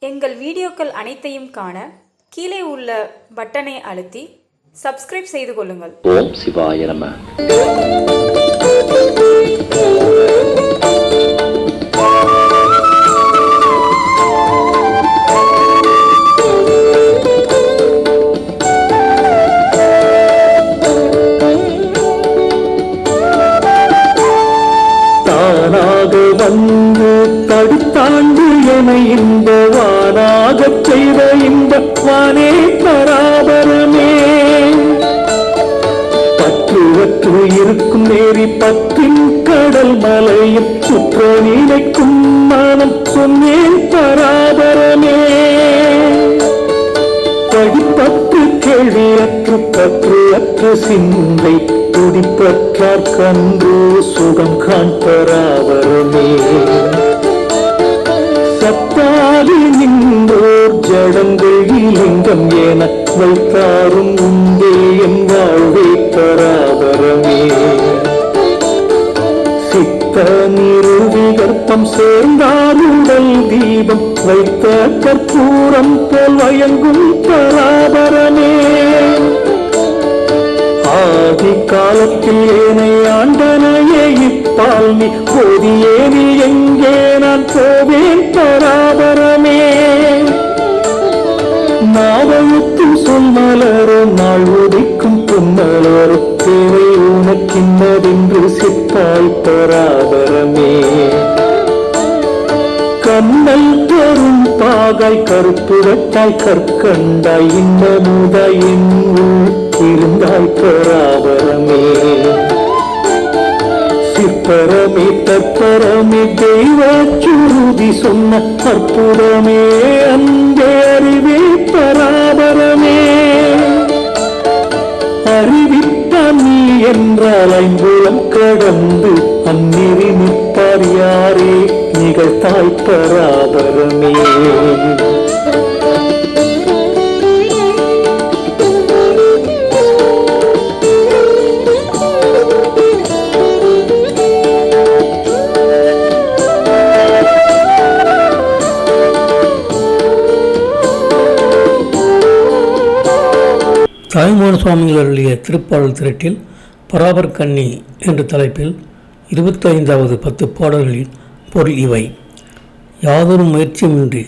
எங்கள் வீடியோக்கள் அனைத்தையும் காண கீழே உள்ள பட்டனை அழுத்தி சப்ஸ்கிரைப் செய்து கொள்ளுங்கள். ஓம் சிவாய நம. தானாக வந்து தடுத்தாண்டு என இன்பவானாகச் செய்த இன்பவானே பராபரமே. பற்றுவற்று இருக்கும் நேரி பற்றின் கடல் மலையும் குற்ற நினைக்கும் மனம் சொன்னேன் பராபரமே. படிப்பற்று கேள்வியற்று பற்று அற்று சிந்தை துடிப்பற்றார் கன்று சுகம் காண்பராவரமே. சத்தாதி நின்றோர் ஜடங்கள் இலிங்கம் என வைத்தாரும் உண்டே என் வாழ்வே பராபரமே. சித்த நிறுவிகற்பம் சேர்ந்தாருடல் தீபம் வைத்த கற்பூரம் போல் வயங்கும் பராபரமே. ஆதி காலத்தில் ஏனை ஆண்டனையே இப்பால் நீ போதியேனி எங்கே நான் போவேன் பராபரமே. நாவழுத்தும் சொல் மலரும் நாள் உதிக்கும் பொன்மலரும் தேவை உனக்கின்னதென்று சிப்பாய் பராபரமே. கண்ணல் தரும் பாகாய் கருப்பு வெட்டாய் கற்கண்டாய் இன்னமுதாய் என் உள் இருந்தாய் பராபரமே. சிற்பரமே தற்பரமே தெய்வ சுருதி சொன்ன அற்புதமே அன்பே அறிவே பராபரமே. அறிவித்தான் நீ என்றால் ஐம்புலம் கடந்து அந்நெறி நிற்பார் யாரே நிகழ்த்தாய் பராபரமே. தாய்மான சுவாமிகள் அருளிய திருப்பாடல் திரட்டில் பராபர் கன்னி என்ற தலைப்பில் 25வது 10 பாடல்களின் பொருள் இவை. யாதொரு முயற்சியுமின்றி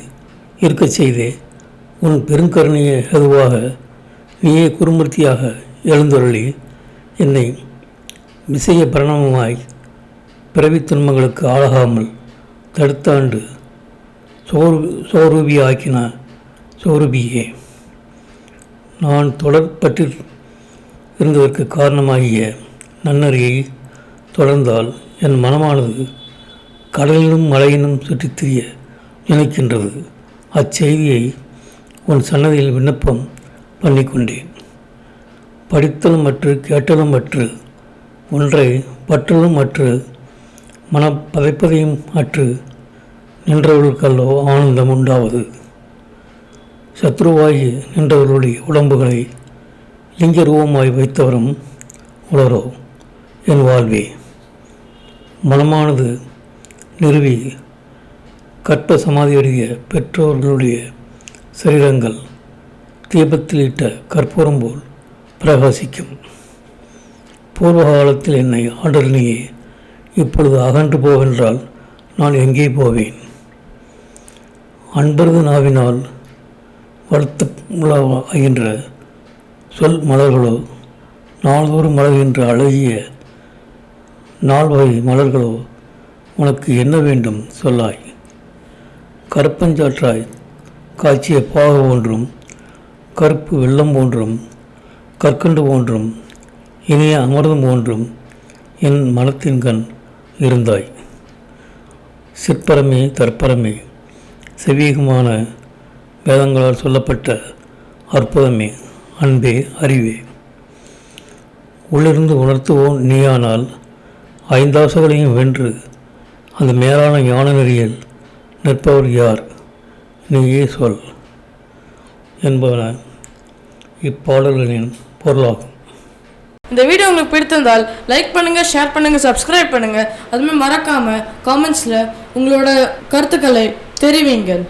இருக்கச் செய்தே உன் பெருங்கருணைய எதுவாக நீயே குறுமூர்த்தியாக எழுந்தருளி என்னை விசைய பரணமாய் பிறவித் துன்பங்களுக்கு ஆளாகாமல் தடுத்தாண்டு சோரூபியாக்கின சோரூபியே. நான் தொடர்பற்றில் இருந்ததற்கு காரணமாகிய நன்னறியை தொடர்ந்தால் என் மனமானது கடலிலும் மலையிலும் சுற்றித் திரிய நினைக்கின்றது. அச்செய்தியை உன் சன்னதியில் விண்ணப்பம் பண்ணிக்கொண்டேன். படித்தலும் அற்று கேட்டலும் அற்று ஒன்றை பற்றலும் அற்று மனப்பதைப்பதையும் அற்று நின்றவர்களுக்கல்லோ ஆனந்தம் உண்டாவது. சத்ருவாகி நின்றவர்களுடைய உடம்புகளை லிங்க ரூபமாய் வைத்தவரும் உளரோ என் வாழ்வே. மனமானது நிறுவி கற்ப சமாதியடைய பெற்றோர்களுடைய சரீரங்கள் தீபத்தில் இட்ட கற்பூரம் போல் பிரகாசிக்கும். பூர்வ காலத்தில் என்னை ஆண்டனியே இப்பொழுது அகன்று போவென்றால் நான் எங்கே போவேன்? அன்பரது நாவினால் வளர்த்துகின்ற சொல் மலர்களோ நாள்தோறும் மலர்கின்ற அழகிய நால்வகை மலர்களோ உனக்கு என்ன வேண்டும் சொல்லாய். கருப்பஞ்சாற்றாய் காய்ச்சிய பாகு போன்றும் கருப்பு வெள்ளம் போன்றும் கற்கண்டு போன்றும் இனிய அமிர்தம் போன்றும் என் மனத்தின் கண் இருந்தாய். சிற்பரமே தற்பரமே செவீகமான வேதங்களால் சொல்லப்பட்ட அற்புதமே அன்பே அறிவே. உள்ளிருந்து உணர்த்துவோம் நீயானால் ஐந்தாசங்களையும் வென்று அந்த மேலான ஞான நெறியில் நிற்பவர் யார்? நீயே சொல் என்பன இப்பாடல்களின் பொருளாகும். இந்த வீடியோ உங்களுக்கு பிடித்திருந்தால் லைக் பண்ணுங்கள், ஷேர் பண்ணுங்கள், சப்ஸ்கிரைப் பண்ணுங்கள். அதுமாதிரி மறக்காமல் காமெண்ட்ஸில் உங்களோட கருத்துக்களை தெரிவிங்கள்.